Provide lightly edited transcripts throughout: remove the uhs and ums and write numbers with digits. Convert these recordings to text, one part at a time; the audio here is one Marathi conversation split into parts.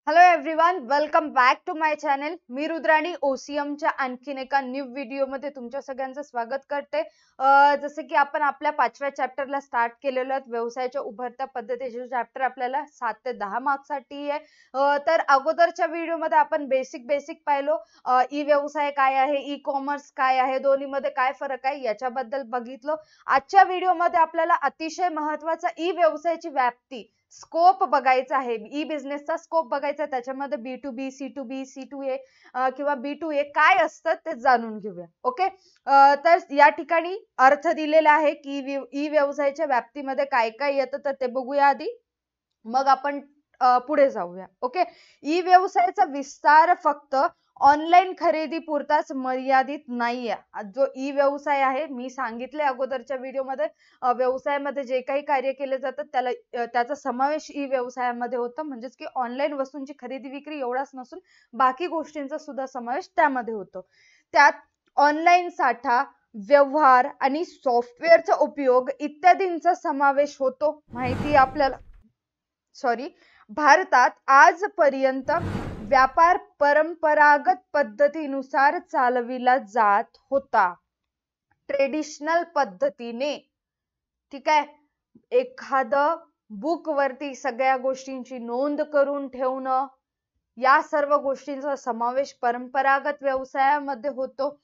Hello everyone, welcome back to my channel. मी रुद्राणी ओसीएमच्या आणखीन एका न्यू व्हिडिओमध्ये तुमच्या सगळ्यांचं स्वागत करते. जसं की आपण आपल्या 5व्या चॅप्टरला स्टार्ट केलेलं आहे, व्यवसायाच्या उभरत्या पद्धतीचे चॅप्टर आपल्याला 7 ते 10 मार्क्ससाठी आहे. तर अगोदरच्या व्हिडिओमध्ये आपण बेसिक पाहिलो. ई व्यवसाय काय आहे, ई कॉमर्स काय आहे, दोन्हीमध्ये काय फरक आहे याच्याबद्दल बघितलं. आजच्या व्हिडिओमध्ये आपल्याला अतिशय महत्त्वाचा ई व्यवसायाची व्याप्ती, स्कोप बघायचा आहे. ई बिझनेसचा स्कोप बघायचा आहे. त्याच्यामध्ये B2B, C2B, C2A किंवा B2A काय असतं ते जाणून घेऊया. ओके, तर या ठिकाणी अर्थ दिलेला आहे की ई व्यवसायाच्या व्याप्तीमध्ये काय काय येतं तर ते बघूया आधी, मग आपण पुढे जाऊया. ओके, ई व्यवसायाचा विस्तार फक्त ऑनलाईन खरेदी पुरताच मर्यादित नाहीये. जो ई व्यवसाय आहे, मी सांगितले अगोदरच्या व्हिडिओमध्ये, व्यवसायामध्ये जे काही कार्य केले जातात त्याचा समावेश ई व्यवसायामध्ये होतो. म्हणजेच की ऑनलाईन वस्तूंची खरेदी विक्री एवढाच नसून बाकी गोष्टींचा सुद्धा समावेश त्यामध्ये होतो. त्यात ऑनलाईन साठा, व्यवहार आणि सॉफ्टवेअरचा उपयोग इत्यादींचा समावेश होतो. माहिती आपल्याला भारतात आजपर्यंत व्यापार परंपरागत पद्धतीनुसार चालविला जात होता, ट्रेडिशनल पद्धतीने. ठीक आहे, एखादं बुक वरती सगळ्या गोष्टींची नोंद करून ठेवणं, या सर्व गोष्टींचा समावेश परंपरागत व्यवसायामध्ये होतो.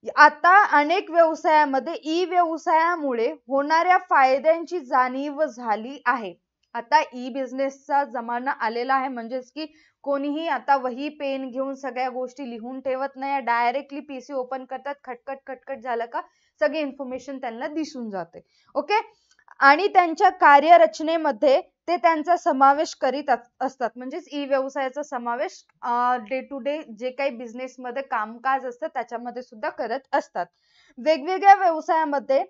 आता अनेक व्यवसायामध्ये ई व्यवसायामुळे होणाऱ्या फायद्यांची जाणीव झाली आहे. आता ई बिझनेसचा जमाना आलेला आहे. म्हणजेच की कोणीही आता वही पेन घेऊन सगळ्या गोष्टी लिहून ठेवत नाही, डायरेक्टली पीसी ओपन करतात, खटखट झालं का सगळी इन्फॉर्मेशन त्यांना दिसून जाते. ओके, आणि त्यांच्या कार्यरचनेमध्ये ते त्यांचा समावेश करीत असतात. म्हणजेच ई व्यवसायाचा समावेश डे टू डे जे काही बिझनेस मध्ये कामकाज असतं त्याच्यामध्ये सुद्धा करत असतात. वेगवेगळ्या व्यवसायामध्ये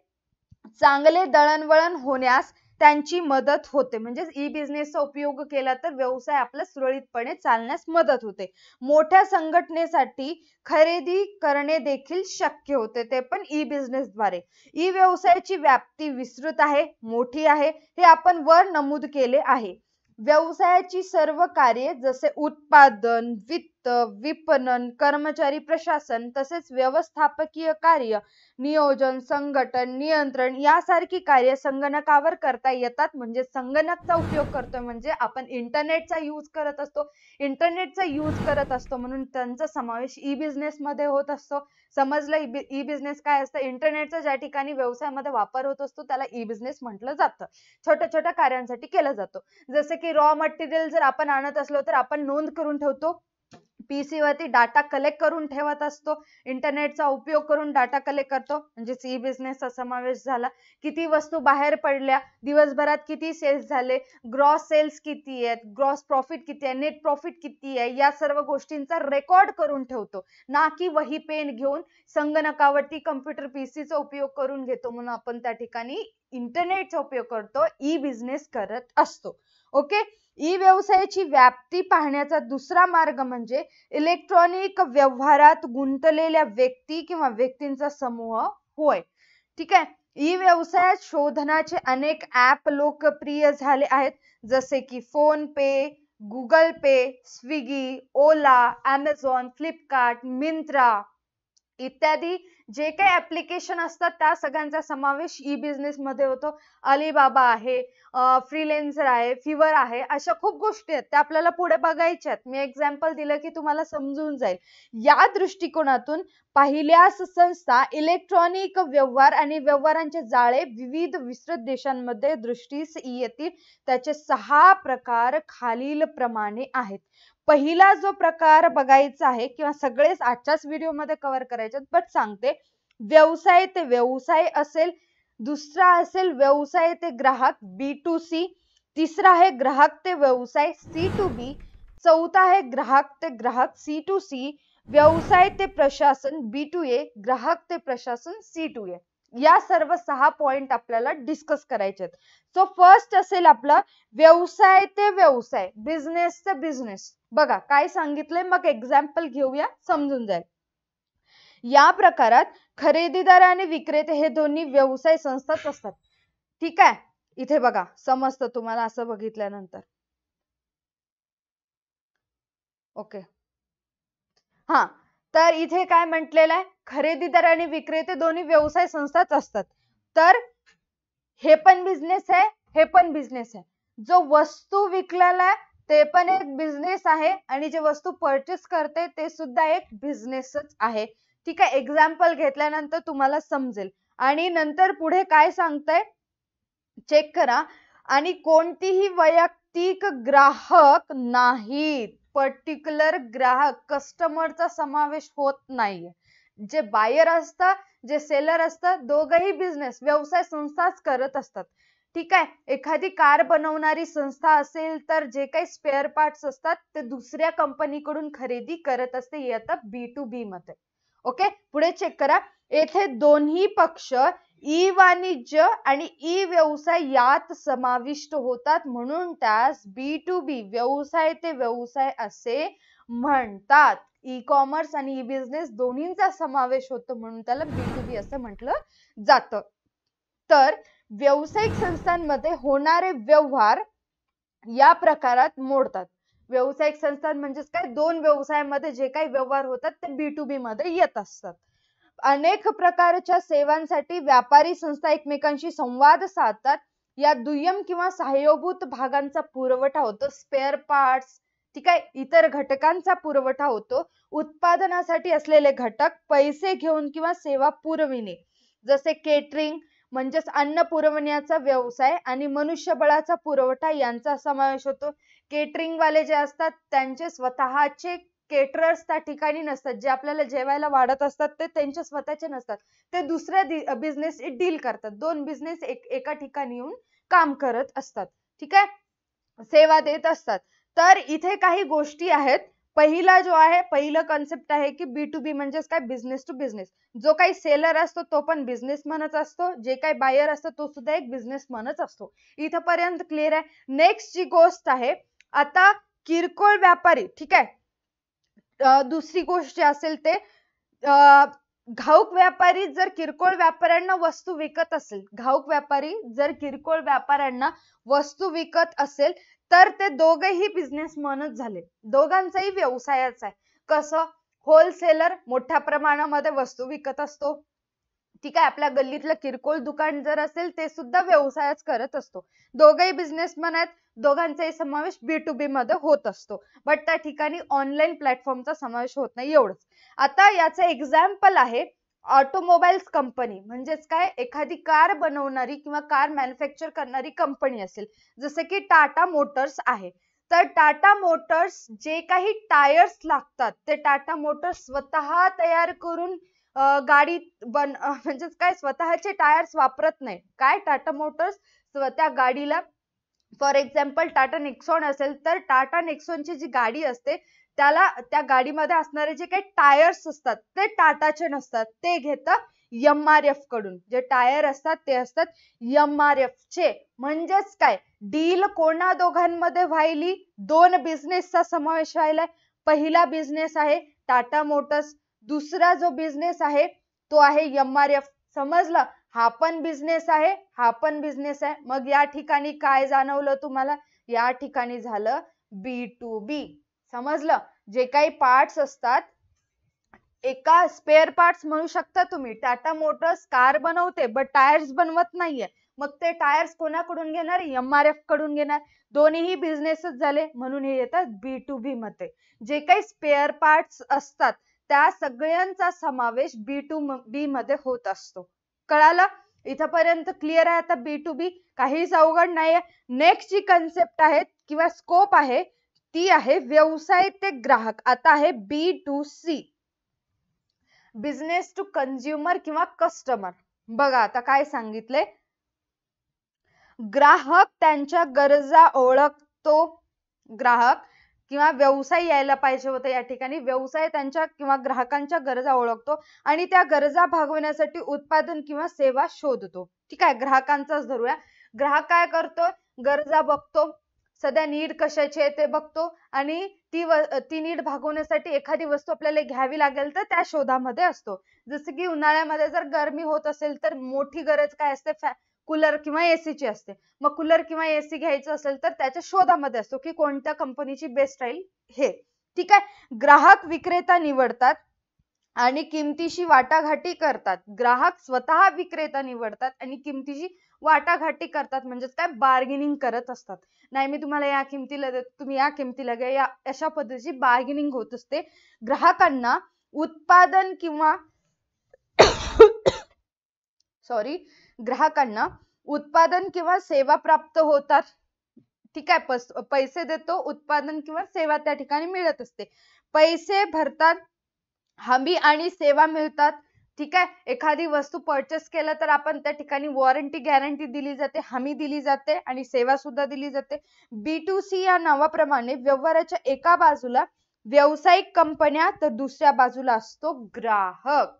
चांगले दळणवळण होण्यास त्यांची मदत होते. म्हणजे ई बिझनेसचा उपयोग केला तर व्यवसाय आपला सुरळीतपणे चालण्यास मदत होते. मोठ्या संघटनेसाठी खरेदी करणे देखील शक्य होते, ते पण ई बिझनेस द्वारे. ई व्यवसायाची व्याप्ती विस्तृत आहे, मोठी आहे, हे आपण वर नमूद केले आहे. व्यवसायाची सर्व कार्ये जसे उत्पादन, वित्त, विपणन, कर्मचारी प्रशासन तसेच व्यवस्थापकीय कार्य, नियोजन, संघटन, नियंत्रण यासारखी कार्य संगणकावर करता येतात. म्हणजे संगणकचा उपयोग करतोय म्हणजे आपण इंटरनेटचा यूज करत असतो म्हणून त्यांचा समावेश ई बिझनेस मध्ये होत असतो. समजलं ई बिझनेस काय असतं? इंटरनेटचा ज्या ठिकाणी व्यवसायामध्ये वापर होत असतो त्याला ई बिझनेस म्हटलं जातं. छोट्या कार्यांसाठी केलं जातो. जसे की रॉ मटेरियल जर आपण आणत असलो तर आपण नोंद करून ठेवतो, पीसी वरती डाटा कलेक्ट करून ठेवत असतो, इंटरनेटचा उपयोग करून डाटा कलेक्ट करतो. म्हणजे ई बिझनेसचा समावेश झाला. किती वस्तू बाहेर पडल्या, दिवसभरात किती सेल्स झाले, ग्रॉस सेल्स किती आहेत, ग्रॉस प्रॉफिट किती आहे, नेट प्रॉफिट किती आहे, या सर्व गोष्टींचा रेकॉर्ड करून ठेवतो. ना की वही पेन घेऊन संगणकावरती कम्प्युटर पीसीचा उपयोग करून घेतो. म्हणून आपण त्या ठिकाणी इंटरनेटचा उपयोग करतो, ई बिझनेस करत असतो. ओके, ई व्यवसायाची व्याप्ती पाहण्याचा दुसरा मार्ग म्हणजे इलेक्ट्रॉनिक व्यवहारात गुंतलेल्या व्यक्ती किंवा व्यक्तींचा समूह होय. ठीक आहे, ई व्यवसायात शोधनाचे अनेक ऍप लोकप्रिय झाले आहेत. जसे की फोन पे, गुगल पे, स्विगी, ओला, अमेझॉन, फ्लिपकार्ट, मिंत्रा इत्यादी जे काही ऍप्लिकेशन असतात त्या सगळ्यांचा समावेश ई बिझनेस मध्ये होतो. अलीबाबा आहे, फ्रीलेन्सर आहे, फिवर आहे, अशा खूप गोष्टी आहेत त्या आपल्याला पुढे बघायच्यात. मी एक्झाम्पल दिलं की तुम्हाला समजून जाईल. या दृष्टिकोनातून पाहिल्यास संस्था इलेक्ट्रॉनिक व्यवहार आणि व्यवहारांचे जाळे विविध विस्तृत देशांमध्ये दृष्टीस येतील. त्याचे 6 प्रकार खालील प्रमाणे आहेत. पहिला जो प्रकार बघायचा आहे किंवा सगळेच आजच्याच व्हिडिओमध्ये कव्हर करायचे बट सांगते, व्यवसाय ते व्यवसाय असेल. दुसरा असेल व्यवसाय ते ग्राहक B2C. तिसरा आहे ग्राहक ते व्यवसाय C2B. चौथा आहे ग्राहक ते ग्राहक C2C. व्यवसाय ते प्रशासन B2A. ग्राहक ते प्रशासन C2A. या सर्व 6 पॉइंट आपल्याला डिस्कस करायचे आहेत. सो फर्स्ट असेल आपला व्यवसाय ते व्यवसाय, बिझनेस ते बिझनेस. बघा काय सांगितलंय, मग एक्झाम्पल घेऊया, समजून जाईल. या प्रकारात खरेदीदार आणि विक्रेते हे दोन्ही व्यवसाय संस्थाच असतात. ठीक आहे, इथे बघा समजतं तुम्हाला असं बघितल्यानंतर. ओके. हा, तर इथे काय म्हटलेलं आहे, खरेदीदार आणि विक्रेते दोन्ही व्यवसाय संस्थाच असतात. तर हे पण बिझनेस आहे, हे पण बिझनेस आहे. जो वस्तू विकलेला आहे ते पण एक बिझनेस आहे आणि जे वस्तू परचेस करते ते सुद्धा एक बिझनेसच आहे. ठीक आहे, एक्झाम्पल घेतल्यानंतर तुम्हाला समजेल. आणि नंतर पुढे काय सांगतंय चेक करा. आणि कोणतीही वैयक्तिक ग्राहक नाहीत, पर्टिक्युलर ग्राहक कस्टमरचा समावेश होत नाहीये. जे बायर असतं, जे सेलर असतं, दोघंही बिझनेस व्यवसाय संस्थाच करत असतात. ठीक आहे, एखादी कार बनवणारी संस्था असेल तर जे काही स्पेअर पार्ट्स असतात ते दुसऱ्या कंपनीकडून खरेदी करत असते. हे येतं B2B मध्ये. ओके, पुढे चेक करा. येथे दोन्ही पक्ष ई वाणिज्य आणि ई व्यवसाय यात समाविष्ट होतात, म्हणून त्यास B2B व्यवसाय ते व्यवसाय असे म्हणतात. ई कॉमर्स आणि ई बिझनेस दोन्हींचा समावेश होतो म्हणून त्याला B2B असं म्हटलं जातं. तर व्यावसायिक संस्थांमध्ये होणारे व्यवहार या प्रकारात मोडतात. व्यावसायिक संस्था म्हणजेच काय, दोन व्यवसायामध्ये जे काही व्यवहार होतात ते B2B मध्ये येत असतात. अनेक प्रकारच्या सेवांसाठी व्यापारी संस्था एकमेकांशी संवाद साधतात. या दुय्यम किंवा सहाय्यभूत भागांचा पुरवठा होतो. स्पेअर पार्ट्स, ठीक आहे, इतर घटकांचा पुरवठा होतो. उत्पादनासाठी असलेले घटक पैसे घेऊन किंवा सेवा पुरविणे, जसे केटरिंग म्हणजेच अन्न पुरवण्याचा व्यवसाय आणि मनुष्यबळाचा पुरवठा यांचा समावेश होतो. केटरिंग वाले जे असतात त्यांचे स्वतःचे केटरर्स त्या ठिकाणी नसतात. जे आपल्याला जेवायला वाढत असतात ते त्यांचे स्वतःचे नसतात. ते दुसऱ्या बिझनेस डील करतात. दोन बिझनेस एका ठिकाणी येऊन काम करत असतात. ठीक आहे, सेवा देत असतात. तर इथे काही गोष्टी आहेत. पहिला जो आहे, पहिलं कन्सेप्ट आहे की B2B म्हणजेच काय, बिझनेस टू बिझनेस. जो काही सेलर असतो तो पण बिझनेसमनच असतो, जे काही बायर असतो तो सुद्धा एक बिझनेसमनच असतो. इथपर्यंत क्लिअर आहे. नेक्स्ट जी गोष्ट आहे, आता किरकोळ व्यापारी, ठीक आहे, दुसरी गोष्ट असेल ते घाऊक व्यापारी जर किरकोळ व्यापाऱ्यांना वस्तू विकत असेल, घाऊक व्यापारी जर किरकोळ व्यापाऱ्यांना वस्तू विकत असेल तर ते दोघेही बिझनेसमनच झाले. दोघांचाही व्यवसायच आहे. कसं, होलसेलर मोठ्या प्रमाणामध्ये वस्तू विकत असतो. ठीक आहे, आपल्या गल्लीतलं किरकोळ दुकान जर असेल ते सुद्धा व्यवसायच करत असतो. दोघेही बिझनेसमन आहेत. दोघांचाही समावेश B2B मध्ये होत असतो. बट त्या ठिकाणी ऑनलाईन प्लॅटफॉर्मचा समावेश होत नाही, एवढंच. आता याचं एक्झाम्पल आहे ऑटोमोबाईल्स कंपनी. म्हणजेच काय, एखादी कार बनवणारी किंवा कार मॅन्युफॅक्चर करणारी कंपनी असेल, जसं की टाटा मोटर्स आहे. तर टाटा मोटर्स जे काही टायर्स लागतात ते टाटा मोटर्स स्वतः तयार करून गाडी म्हणजेच काय, स्वतःचे टायर्स वापरत नाही. काय, टाटा मोटर्स त्या गाडीला, फॉर एक्झाम्पल टाटा नेक्सॉन असेल तर टाटा नेक्सॉनची जी गाडी असते त्याला, त्या गाडीमध्ये असणारे जे काही टायर्स असतात ते टाटाचे नसतात, ते घेतं MRF कडून. जे टायर असतात ते असतात MRF चे. म्हणजेच काय, डील कोणा दोघांमध्ये व्हायली, दोन बिझनेसचा समावेश व्हायलाय. पहिला बिझनेस आहे टाटा मोटर्स, दुसरा जो बिझनेस आहे तो आहे MRF. समजलं, हा पण बिझनेस आहे, हा पण बिझनेस आहे. मग या ठिकाणी काय जाणवलं तुम्हाला, या ठिकाणी झालं B2B. समजलं, जे काही पार्ट्स असतात, एका स्पेअर पार्ट्स म्हणू शकता तुम्ही. टाटा मोटर्स कार बनवते बट टायर्स बनवत नाहीये. मग ते टायर्स कोणाकडून घेणार, MRF कडून घेणार. दोन्हीही बिझनेसच झाले, म्हणून हे येतात B2B मध्ये. जे काही स्पेअर पार्ट्स असतात त्या सगळ्यांचा समावेश B2B मध्ये होत असतो. कळालं, इथपर्यंत क्लिअर आहे आता B2B, काहीच अवघड नाहीये. नेक्स्ट जी कन्सेप्ट आहे किंवा स्कोप आहे ती आहे व्यवसाय ते ग्राहक. आता आहे B2C, बिझनेस टू कंझ्युमर किंवा कस्टमर. बघा आता काय सांगितले, ग्राहक त्यांच्या गरजा ओळखतो. ग्राहक किंवा व्यवसाय यायला पाहिजे होतं या ठिकाणी. व्यवसाय त्यांच्या किंवा ग्राहकांच्या गरजा ओळखतो आणि त्या गरजा भागवण्यासाठी उत्पादन किंवा सेवा शोधतो. ठीक आहे, ग्राहकांचाच धरूया. ग्राहक काय करतो, गरजा बघतो, सध्या नीड कशाची आहे ते बघतो आणि ती नीड भागवण्यासाठी एखादी वस्तू आपल्याला घ्यावी लागेल तर त्या शोधामध्ये असतो. जसं की उन्हाळ्यामध्ये जर गरमी होत असेल तर मोठी गरज काय असते, कूलर किंवा एसीची असते. मग कूलर किंवा एसी घ्यायचं असेल तर त्याच्या शोधामध्ये असतो की कोणत्या कंपनीची बेस्ट राहील हे. ठीक आहे. ग्राहक विक्रेता निवडतात आणि किमतीशी वाटाघाटी करतात. ग्राहक स्वतः विक्रेता निवडतात आणि किमतीची वाटाघाटी करतात, म्हणजेच काय, बार्गेनिंग करत असतात. नाही मी तुम्हाला या किमतीला देतो, तुम्ही या किमतीला घ्या, या अशा पद्धतीची बार्गेनिंग होत असते. ग्राहकांना उत्पादन किंवा ग्राहकांना उत्पादन किंवा सेवा प्राप्त होतात. ठीक आहे. पैसे देतो, उत्पादन किंवा सेवा त्या ठिकाणी मिळत असते. पैसे भरतात, हमी आणि सेवा मिळतात. ठीक आहे. एखादी वस्तू परचेस केलं तर आपण त्या ठिकाणी वॉरंटी गॅरंटी दिली जाते, हमी दिली जाते आणि सेवा सुद्धा दिली जाते. B2C या नावाप्रमाणे व्यवहाराच्या एका बाजूला व्यावसायिक कंपन्या तर दुसऱ्या बाजूला असतो ग्राहक.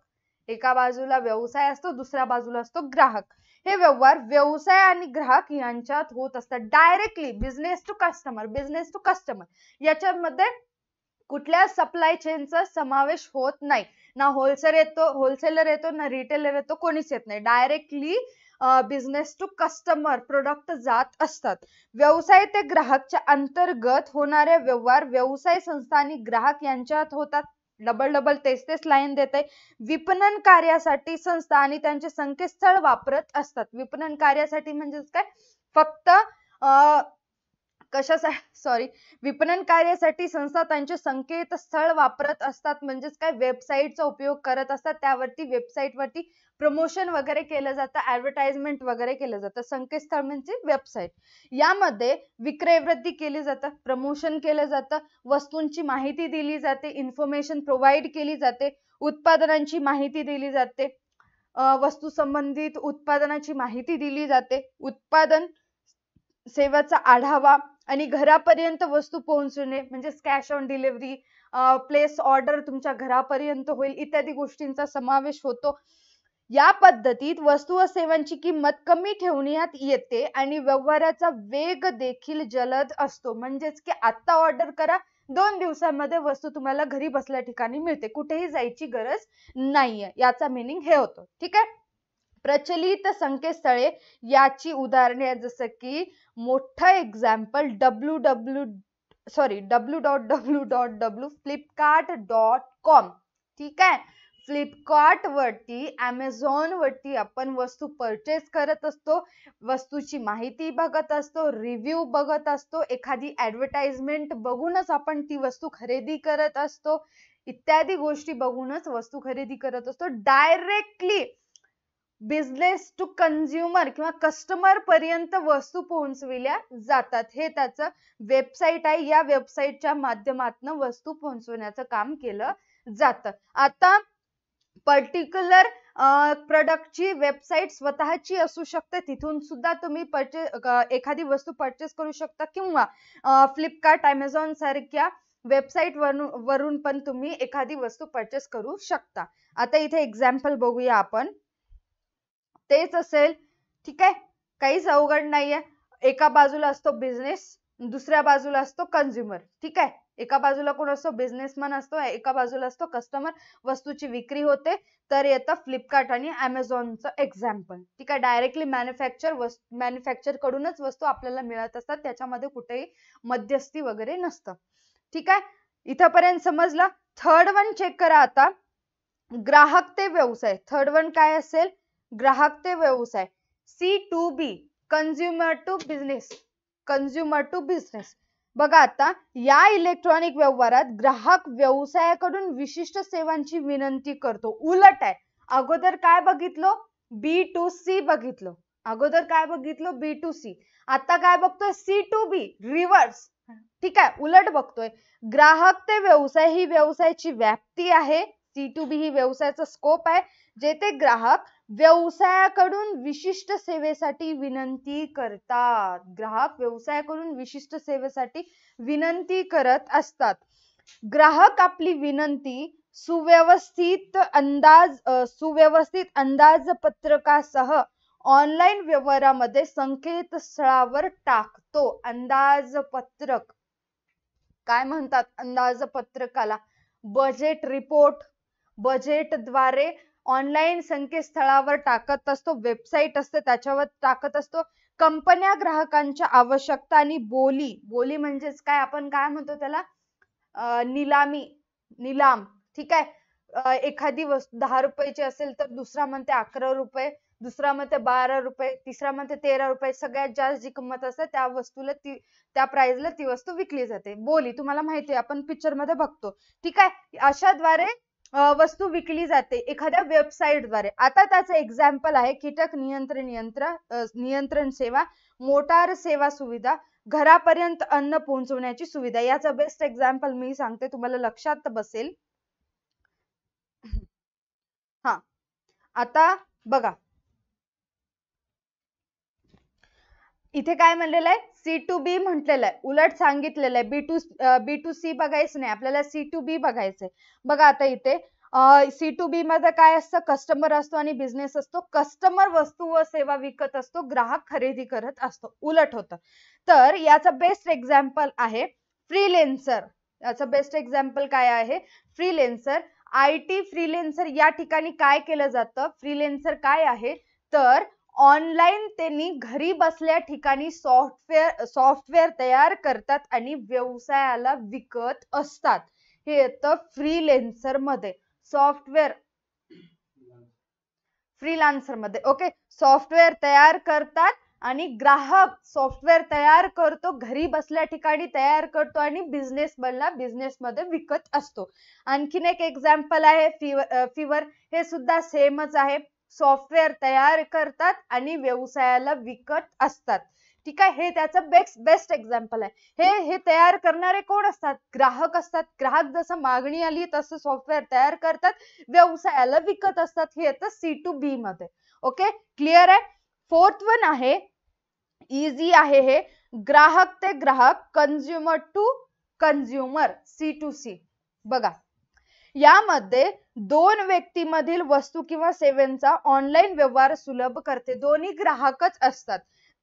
एका बाजूला व्यवसाय असतो, दुसऱ्या बाजूला असतो ग्राहक. हे व्यवहार व्यवसाय आणि ग्राहक यांच्यात होत असतात. डायरेक्टली बिझनेस टू कस्टमर याच्यामध्ये कुठल्या सप्लाय चेनचा समावेश होत नाही. ना होलसेलर येतो ना रिटेलर येतो, कोणीच येत नाही. Directly business to customer product जात असतात. व्यवसाय ते ग्राहकच्या अंतर्गत होणारे व्यवहार व्यवसाय संस्था आणि ग्राहक यांच्यात होतात. डबल तेच लाईन देते. विपणन कार्यासाठी संस्था आणि त्यांचे संकेतस्थळ वापरत असतात. विपणन कार्यासाठी म्हणजे काय, फक्त विपणन कार्यासाठी संस्था त्यांचे संकेतस्थळ वापरत असतात, म्हणजेच काय, वेबसाईटचा उपयोग करत असतात. त्यावरती वेबसाईटवरती प्रमोशन वगैरे केलं जातं, ऍडव्हर्टाइजमेंट वगैरे केलं जातं. संकेतस्थळ म्हणजे वेबसाईट. यामध्ये विक्रय वृद्धी केली जातं, प्रमोशन केलं जातं, वस्तूंची माहिती दिली जाते, इन्फॉर्मेशन प्रोव्हाइड केली जाते, उत्पादनांची माहिती दिली जाते, वस्तू संबंधित उत्पादनाची माहिती दिली जाते, उत्पादन सेवेचा आढावा आणि घरापर्यंत वस्तू पोहोचवणे म्हणजे cash on delivery, place order तुमच्या घरापर्यंत होईल इत्यादी गोष्टींचा समावेश होतो. या पद्धतीत वस्तू व सेवांची किंमत कमी ठेवण्यात येते आणि व्यवहाराचा वेग देखील जलद असतो. म्हणजेच की आता ऑर्डर करा, 2 दिवसांमध्ये वस्तू तुम्हाला घरी बसल्या ठिकाणी मिळते, कुठेही जायची गरज नाहीये. याचा मीनिंग हे होतं. ठीक आहे. प्रचलित संकेतस्थळे याची उदाहरणे आहेत, जसं की मोठं एक्झाम्पल www flipkart.com. ठीक आहे. फ्लिपकार्ट वरती, अमेझॉन वरती आपण वस्तू परचेस करत असतो, वस्तूची माहिती बघत असतो, रिव्ह्यू बघत असतो, एखादी ऍडव्हर्टाइजमेंट बघूनच आपण ती वस्तू खरेदी करत असतो, इत्यादी गोष्टी बघूनच वस्तू खरेदी करत असतो. डायरेक्टली बिझनेस टू कंझ्युमर किंवा कस्टमर पर्यंत वस्तू पोहोचविल्या जातात. हे त्याचं वेबसाईट आहे. या वेबसाईटच्या माध्यमातून वस्तू पोहोचवण्याचं काम केलं जातं. आता पर्टिक्युलर प्रोडक्टची वेबसाईट स्वतःची असू शकते, तिथून सुद्धा तुम्ही एखादी वस्तू परचेस करू शकता किंवा फ्लिपकार्ट, अमेझॉन सारख्या वेबसाईट वरून पण तुम्ही एखादी वस्तू परचेस करू शकता. आता इथे एक्झाम्पल बघूया आपण. तेच असेल. ठीक आहे. काहीच अवघड नाहीये. एका बाजूला असतो बिझनेस, दुसऱ्या बाजूला असतो कंझ्युमर. ठीक आहे. एका बाजूला कोण असतो, बिझनेसमॅन असतो, एका बाजूला असतो कस्टमर. वस्तूची विक्री होते तर येतं फ्लिपकार्ट आणि अमेझॉनचं एक्झाम्पल. ठीक आहे. डायरेक्टली मॅन्युफॅक्चर कडूनच वस्तू आपल्याला मिळत असतात, त्याच्यामध्ये कुठेही मध्यस्थी वगैरे नसतं. ठीक आहे. इथपर्यंत समजलं. थर्ड वन चेक करा आता. ग्राहक ते व्यवसाय. थर्ड वन काय असेल, ग्राहक ते व्यवसाय. C2B, consumer to business. बघा आता, या इलेक्ट्रॉनिक व्यवहारात ग्राहक व्यवसायाकडून विशिष्ट सेवांची विनंती करतो. उलट आहे. अगोदर काय बघितलं, B2C बघितलं. B2C. आता काय बघतोय, C2B, रिव्हर्स. ठीक आहे. उलट बघतोय. ग्राहक ते व्यवसाय ही व्यवसायाची व्याप्ती आहे. C2B ही व्यवसायाचा स्कोप आहे, जेथे ग्राहक व्यवसायाकडून विशिष्ट सेवेसाठी विनंती करतात. ग्राहक व्यवसायाकडून विशिष्ट सेवेसाठी विनंती करत असतात. ग्राहक आपली विनंती सुव्यवस्थित अंदाजपत्रकासह ऑनलाईन व्यवहारामध्ये संकेतस्थळावर टाकतो. अंदाजपत्रक काय म्हणतात, अंदाजपत्रकाला बजेट रिपोर्ट, बजेटद्वारे ऑनलाईन संकेतस्थळावर टाकत असतो. वेबसाईट असते त्याच्यावर टाकत असतो. कंपन्या ग्राहकांच्या आवश्यकता आणि बोली म्हणजेच काय, आपण काय म्हणतो त्याला, निलाम, ठीक आहे. एखादी वस्तू 10 रुपयाची असेल तर दुसरा म्हणते 11 रुपये, दुसरा म्हणते 12 रुपये, तिसरा म्हणते 13 रुपये. सगळ्यात जास्त जी किंमत असते त्या वस्तूला त्या प्राइसला ती वस्तू विकली जाते. बोली तुम्हाला माहिती आहे, आपण पिक्चर मध्ये बघतो, ठीक आहे. अशाद्वारे वस्तू विकली जाते एखाद्या वेबसाईटद्वारे. आता त्याचं एक्झाम्पल आहे कीटक नियंत्रण सेवा, मोटार सेवा सुविधा, घरापर्यंत अन्न पोहोचवण्याची सुविधा. याचं बेस्ट एक्झाम्पल मी सांगते, तुम्हाला लक्षात बसेल. हा, आता बघा इथे काय म्हणलेलं आहे, C2B म्हटलेलं आहे, उलट सांगितलेलं आहे. B2C बघायचं नाही, आपल्याला C2B बघायचंय. बघा आता इथे C2B मध्ये काय असतं, कस्टमर असतो आणि बिझनेस असतो. कस्टमर वस्तू व सेवा विकत असतो, ग्राहक खरेदी करत असतो. उलट होतं. तर याचं बेस्ट एक्झाम्पल आहे फ्रीलेन्सर. याचं बेस्ट एक्झाम्पल काय आहे, फ्रीलेन्सर. IT फ्रीलेन्सर या ठिकाणी काय केलं जातं, फ्रीलेन्सर काय आहे तर ऑनलाईन त्यांनी घरी बसल्या ठिकाणी सॉफ्टवेअर तयार करतात आणि व्यवसायाला विकत असतात. हे येतं फ्रीलेन्सर मध्ये, फ्रीलान्सर मध्ये. ओके, सॉफ्टवेअर तयार करतात आणि ग्राहक सॉफ्टवेअर तयार करतो, घरी बसल्या ठिकाणी तयार करतो आणि बिझनेस मध्ये विकत असतो. आणखीन एक एक्झाम्पल आहे फिवर. हे सुद्धा सेमच आहे, सॉफ्टवेअर तयार करतात आणि व्यवसायाला विकत असतात. ठीक आहे, हे त्याचं बेस्ट एक्झाम्पल आहे. हे तयार करणारे कोण असतात, ग्राहक असतात. ग्राहक जसं मागणी आली तसं सॉफ्टवेअर तयार करतात, व्यवसायाला विकत असतात. हे येतं C2B मध्ये. ओके, क्लिअर आहे. फोर्थ वन आहे, इझी आहे हे, ग्राहक ते ग्राहक, कन्झ्युमर टू कन्झ्युमर, C2C. बघा, यामध्ये दोन व्यक्तीमधील वस्तू किंवा सेवांचा ऑनलाईन व्यवहार सुलभ करते. दोन्ही ग्राहकच असतात.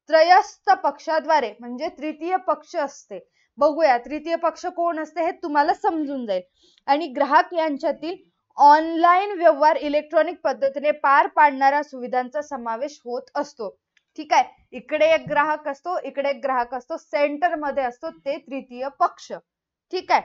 त्रयस्थ पक्षाद्वारे म्हणजे तृतीय पक्ष असते. बघूया तृतीय पक्ष कोण असते हे तुम्हाला समजून जाईल. आणि ग्राहक यांच्यातील ऑनलाईन व्यवहार इलेक्ट्रॉनिक पद्धतीने पार पाडणाऱ्या सुविधांचा समावेश होत असतो. ठीक आहे, इकडे एक ग्राहक असतो, इकडे एक ग्राहक असतो, सेंटर मध्ये असतो ते तृतीय पक्ष. ठीक आहे,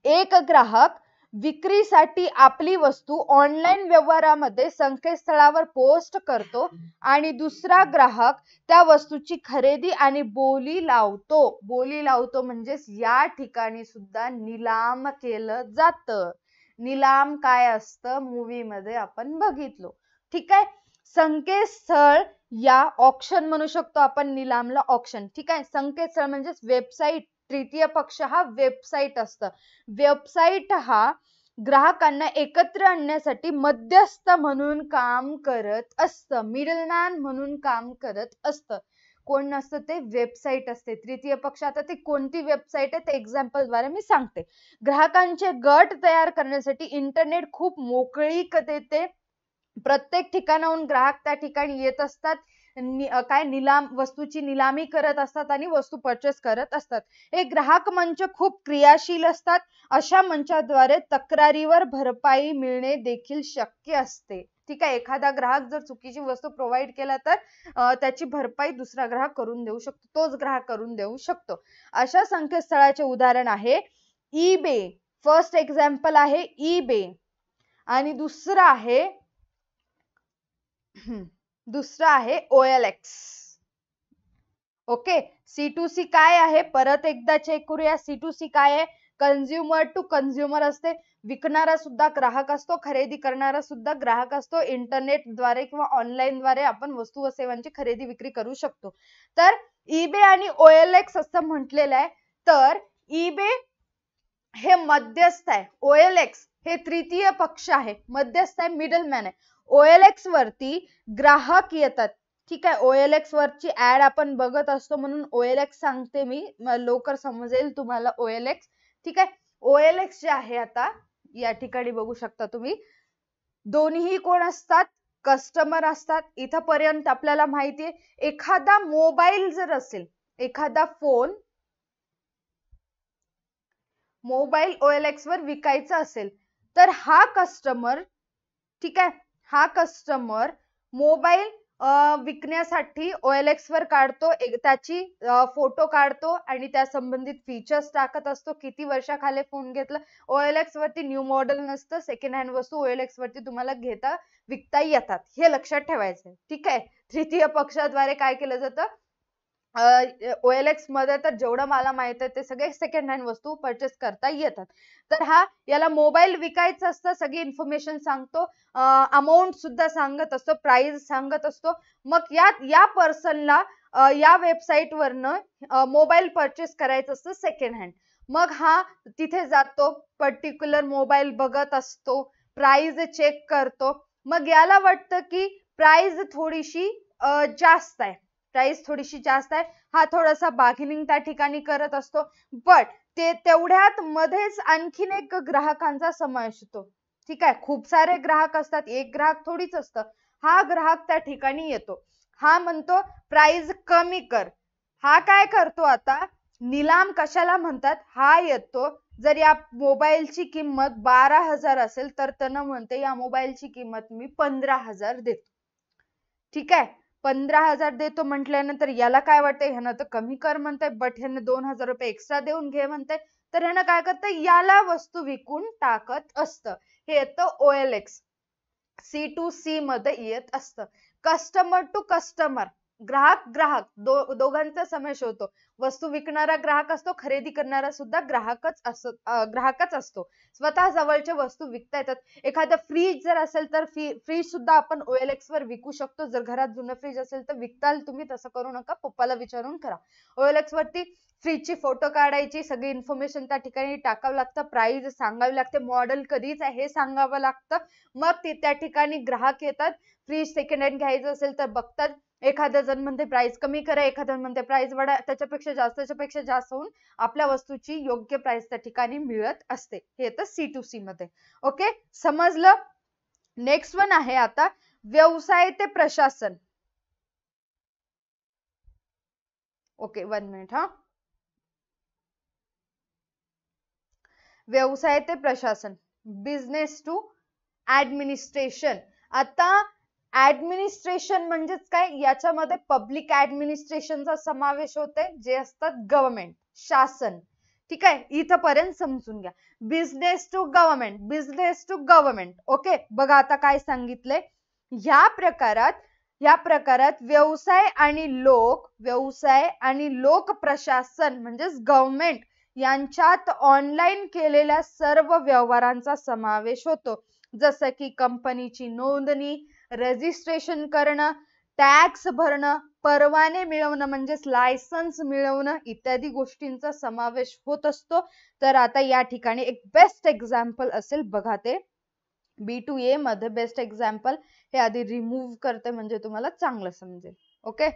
एक ग्राहक विक्रीसाठी आपली वस्तू ऑनलाईन व्यवहारामध्ये संकेतस्थळावर पोस्ट करतो आणि दुसरा ग्राहक त्या वस्तूची खरेदी आणि बोली लावतो म्हणजेच या ठिकाणी सुद्धा निलाम केलं जातं. निलाम काय असतं मूवी मध्ये आपण बघितलो. ठीक आहे, संकेतस्थळ या ऑक्शन म्हणू शकतो आपण निलामला, ऑक्शन. ठीक आहे, संकेतस्थळ म्हणजेच वेबसाईट. तृतीय पक्ष हा वेबसाईट असतं. वेबसाईट हा ग्राहकांना एकत्र आणण्यासाठी मध्यस्थ म्हणून काम करत असतं, मिडलमॅन म्हणून काम करत असतं. कोण नसतं ते, वेबसाईट असते. तृतीय पक्ष, आता ती कोणती वेबसाईट आहे ते एक्झाम्पल द्वारे मी सांगते. ग्राहकांचे गट तयार करण्यासाठी इंटरनेट खूप मोकळीक देते. प्रत्येक ठिकाणाहून ग्राहक त्या ठिकाणी येत असतात, वस्तूची निलामी करत असतात आणि वस्तू परचेस करत असतात. हे ग्राहक मंच खूप क्रियाशील असतात. अशा मंचाद्वारे तक्रारीवर भरपाई मिळणे देखील शक्य असते. ठीक आहे, एखादा ग्राहक जर चुकीची वस्तू प्रोव्हाइड केला तर त्याची भरपाई दुसरा ग्राहक करून देऊ शकतो, तोच ग्राहक करून देऊ शकतो. अशा संकेतस्थळाचे उदाहरण आहे ईबे. फर्स्ट एक्झाम्पल आहे ईबे आणि दुसरा आहे OLX. ओके, C2C काय आहे परत एकदा चेक करूया. C2C काय आहे, कन्झ्युमर टू कन्झ्युमर असते. विकणारा सुद्धा ग्राहक असतो, खरेदी करणारा सुद्धा ग्राहक असतो. इंटरनेटद्वारे किंवा ऑनलाईन द्वारे आपण वस्तू व सेवांची खरेदी विक्री करू शकतो. तर ईबे आणि OLX असं म्हटलेलं आहे. तर ईबे हे मध्यस्थ आहे, OLX हे तृतीय पक्ष आहे, मध्यस्थ आहे, मिडलमॅन आहे. OLX वरती ग्राहक येतात. ठीक आहे, OLX वरची ऍड आपण बघत असतो म्हणून OLX सांगते मी, लवकर समजेल तुम्हाला OLX. ठीक आहे, OLX जे आहे आता या ठिकाणी बघू शकता तुम्ही, दोन्ही कोण असतात, कस्टमर असतात. इथपर्यंत आपल्याला माहितीये. एखादा मोबाईल जर असेल, एखादा मोबाईल OLX वर विकायचा असेल तर हा कस्टमर, ठीक आहे, हा कस्टमर मोबाईल विकण्यासाठी OLX वर काढतो, त्याची फोटो काढतो आणि त्या संबंधित फीचर्स टाकत असतो. किती वर्षाखाली फोन घेतला. OLX वरती न्यू मॉडेल नसतं. सेकंड हँड वस्तू OLX वरती तुम्हाला विकता येतात. हे लक्षात ठेवायचं आहे. ठीक आहे. तृतीय पक्षाद्वारे काय केलं जातं? OLX मध्ये तर जेवढं मला माहित आहे ते सगळे सेकंड हँड वस्तू परचेस करता येतात. तर याला मोबाईल विकायचा असतं, सगळी इन्फॉर्मेशन सांगतो, अमाऊंट सुद्धा सांगत असतो, प्राइस सांगत असतो. मग या पर्सनला या वेबसाईट वरनं मोबाईल परचेस करायचं असतं सेकंड हँड. मग तिथे जातो, पर्टिक्युलर मोबाईल बघत असतो, प्राइस चेक करतो. मग याला वाटतं की प्राइस थोडीशी जास्त आहे, प्राइस थोडीशी जास्त आहे, थोडासा बार्गेनिंग त्या ठिकाणी करत असतो. बट तेवढ्यात मध्येच आणखीन एक ग्राहकांचा समावेश होतो. ठीक आहे. खूप सारे ग्राहक असतात, एक ग्राहक थोडीच असतं. ग्राहक त्या ठिकाणी येतो. म्हणतो प्राइस कमी कर. काय करतो आता? निलाम कशाला म्हणतात? येतो, जर या मोबाईलची किंमत 12,000 असेल तर त्यानं म्हणते या मोबाईलची किंमत मी 15,000 देतो. ठीक आहे. 15,000 देतो म्हटल्यानंतर याला काय वाटतंय, ह्यानं तर कमी कर म्हणताय, बट ह्यानं 2,000 रुपये एक्स्ट्रा देऊन घे म्हणताय. तर ह्यानं काय करतं, याला वस्तू विकून टाकत असतं. हे येतं OLX. C2C मध्ये येत असतं. कस्टमर टू कस्टमर, ग्राहक दोघांचा समावेश होतो. वस्तू विकणारा ग्राहक असतो, खरेदी करणारा सुद्धा ग्राहकच असतो. स्वतः जवळच्या वस्तू विकता येतात. एखादं फ्रीज जर असेल तर फ्रीज सुद्धा आपण OLX वर विकू शकतो. जर घरात जुनं फ्रीज असेल तर विकताल तुम्ही, तसं करू नका, पप्पाला विचारून करा. OLX वरती फ्रीजची फोटो काढायची, सगळी इन्फॉर्मेशन त्या ठिकाणी टाकावं लागतं, प्राइस सांगावी लागते, मॉडेल कधीच आहे हे सांगावं लागतं. मग त्या ठिकाणी ग्राहक येतात. फ्रीज सेकंड हँड घ्यायचं असेल तर बघतात. एखादा जण म्हणते प्राइस कमी करा, एखादा म्हणते प्राइस वाढा, त्याच्यापेक्षा जास्त होऊन आपल्या वस्तूची योग्य प्राइस त्या ठिकाणी मिळत असते. हे येतं C2C मध्ये. ओके, समजलं? नेक्स्ट वन आहे आता व्यवसाय ते प्रशासन. Okay, 1 minute. व्यवसाय ते प्रशासन, बिझनेस टू ऍडमिनिस्ट्रेशन. आता ऍडमिनिस्ट्रेशन म्हणजेच काय? याच्यामध्ये पब्लिक ऍडमिनिस्ट्रेशनचा समावेश होते, जे असतात गव्हर्नमेंट, शासन. ठीक आहे. इथपर्यंत समजून घ्या. Business to government. ओके, बघा आता काय सांगितलंय. या प्रकारात व्यवसाय आणि लोक प्रशासन म्हणजेच गव्हर्नमेंट यांच्यात ऑनलाईन केलेल्या सर्व व्यवहारांचा समावेश होतो. जसं की कंपनीची नोंदणी, रजिस्ट्रेशन करणं, टॅक्स भरणं, परवाने मिळवणं म्हणजेच लायसन्स मिळवणं इत्यादी गोष्टींचा समावेश होत असतो. तर आता या ठिकाणी एक बेस्ट एक्झाम्पल असेल, बघा ते B2A मध्ये बेस्ट एक्झाम्पल हे आधी रिमूव्ह करते म्हणजे तुम्हाला चांगलं समजेल. ओके,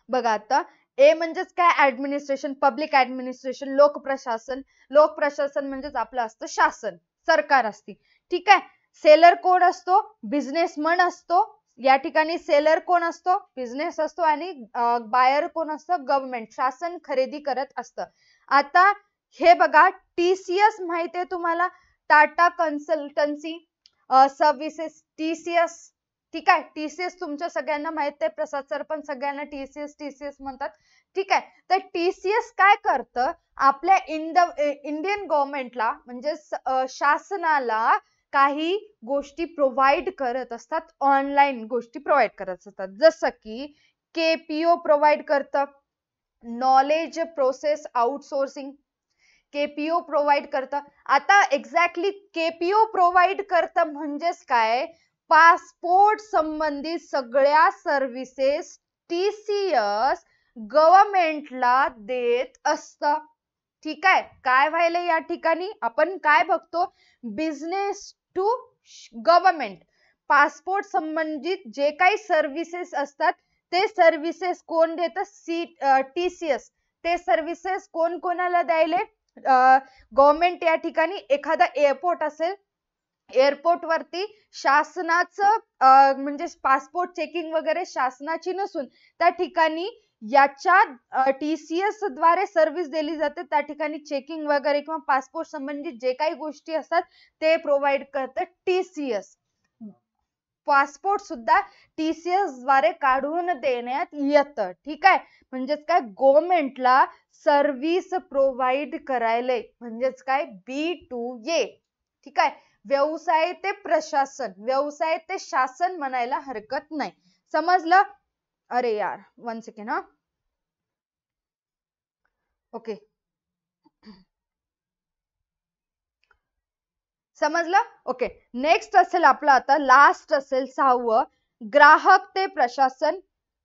बघा आता ए म्हणजेच काय? ऍडमिनिस्ट्रेशन, पब्लिक ऍडमिनिस्ट्रेशन, लोकप्रशासन म्हणजेच आपलं असतं शासन, सरकार असते. ठीक आहे. सेलर कोण असतो? बिझनेसमन असतो. या ठिकाणी सेलर कोण असतो? बिझनेस असतो. आणि बायर कोण असतं? गव्हर्नमेंट, शासन खरेदी करत असतं. आता हे बघा, TCS माहिती आहे तुम्हाला? Tata consultancy services, TCS. ठीक आहे. TCS तुमच्या सगळ्यांना माहित आहे, प्रसाद सर पण सगळ्यांना TCS म्हणतात. ठीक आहे. तर TCS काय करतं? आपल्या इंडियन गव्हर्नमेंटला म्हणजे शासनाला काही गोष्टी प्रोव्हाइड करत असतात, ऑनलाईन गोष्टी प्रोव्हाइड करत असतात. जसं की KPO प्रोव्हाइड करतं, knowledge process outsourcing, KPO provide करतं. आता एक्झॅक्टली KPO प्रोव्हाइड करतं म्हणजेच काय? पासपोर्ट संबंधित सगळ्या सर्व्हिसेस TCS गव्हर्नमेंटला देत असतं. ठीक आहे. काय व्हायला या ठिकाणी आपण काय बघतो? Business to government. पासपोर्ट संबंधित जे काही सर्व्हिसेस असतात ते सर्व्हिसेस कोण देतं? TCS. ते सर्व्हिसेस कोणाला द्यायले? गव्हर्नमेंट. या ठिकाणी एखादा एअरपोर्ट असेल, एअरपोर्ट वरती शासनाचं म्हणजे पासपोर्ट चेकिंग वगैरे शासनाची नसून त्या ठिकाणी याच्या TCS द्वारे सर्व्हिस दिली जाते. त्या ठिकाणी चेकिंग वगैरे किंवा पासपोर्ट संबंधित जे काही गोष्टी असतात ते प्रोव्हाइड करतं TCS. पासपोर्ट सुद्धा TCS द्वारे काढून देण्यात येतं. ठीक आहे, म्हणजेच काय गव्हर्नमेंटला सर्व्हिस प्रोव्हाइड करायले, म्हणजेच काय B2A. ठीक आहे, व्यवसाय ते प्रशासन, व्यवसाय ते शासन म्हणायला हरकत नाही. समजलं? अरे यार 1 सेकंड हा. ओके, समजलं? ओके, नेक्स्ट असेल आपलं आता लास्ट असेल 6वं, ग्राहक ते प्रशासन,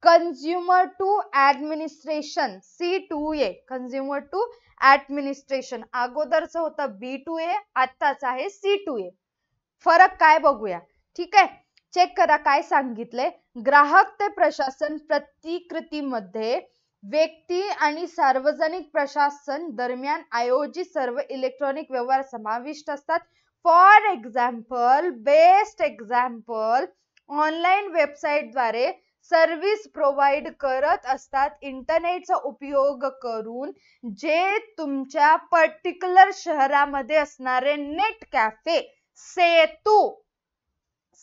consumer to administration, C2A, consumer to administration. अगोदरचं होतं B2A, आत्ताच आहे C2A. फरक काय बघूया. ठीक आहे, चेक करा काय सांगितलंय. ग्राहक ते प्रशासन प्रतिकृतीमध्ये व्यक्ती आणि सार्वजनिक प्रशासन दरम्यान आयोजित सर्व इलेक्ट्रॉनिक व्यवहार समाविष्ट असतात. For example, best example, online website द्वारे सर्व्हिस प्रोव्हाइड करत असतात इंटरनेटचा उपयोग करून, जे तुमच्या पर्टिक्युलर शहरामध्ये असणारे नेट कॅफे,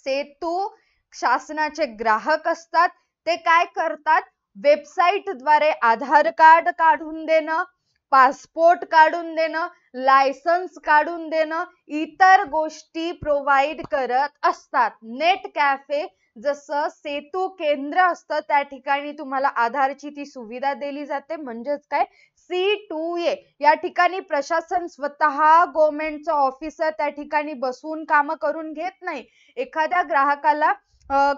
सेतू शासनाचे ग्राहक असतात. ते काय करतात, वेबसाईट द्वारे आधार कार्ड काढून देणं, पासपोर्ट काढून देणं, लायसन्स काढून देणं, इतर गोष्टी प्रोव्हाइड करत असतात. नेट कॅफे जसं सेतू केंद्र असतं त्या ठिकाणी तुम्हाला आधारची ती सुविधा दिली जाते, म्हणजेच काय C2A. या ठिकाणी प्रशासन स्वतः गव्हर्नमेंटचं ऑफिसर त्या ठिकाणी बसून काम करून घेत नाही. एखाद्या ग्राहकाला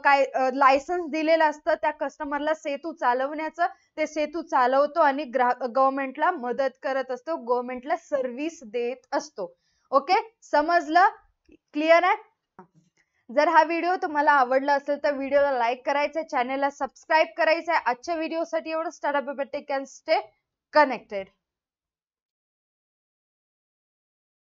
काय लायसन्स दिलेलं असतं त्या कस्टमरला सेतू चालवण्याचं, ते सेतू चालवतो आणि गव्हर्नमेंटला मदत करत असतो, गव्हर्नमेंटला सर्व्हिस देत असतो. ओके, समजलं? क्लिअर आहे? जर हा व्हिडिओ तुम्हाला आवडला असेल तर व्हिडिओला लाईक करायचं, चॅनलला सबस्क्राईब करायचं. आजच्या व्हिडिओसाठी एवढं. Start up take and stay connected.